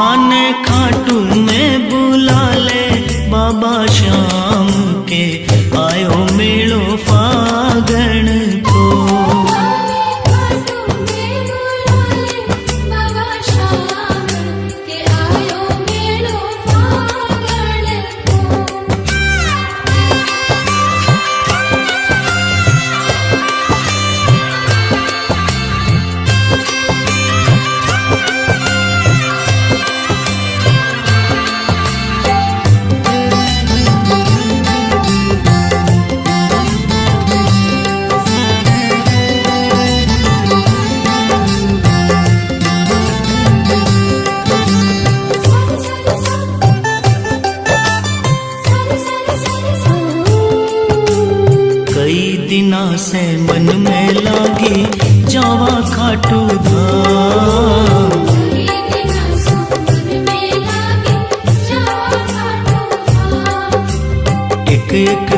थाने खाटू में बुला ले बाबा श्याम के, आयो मेलो फागण को। दिना से मन में लागी जावा खाटू धाम। एक एक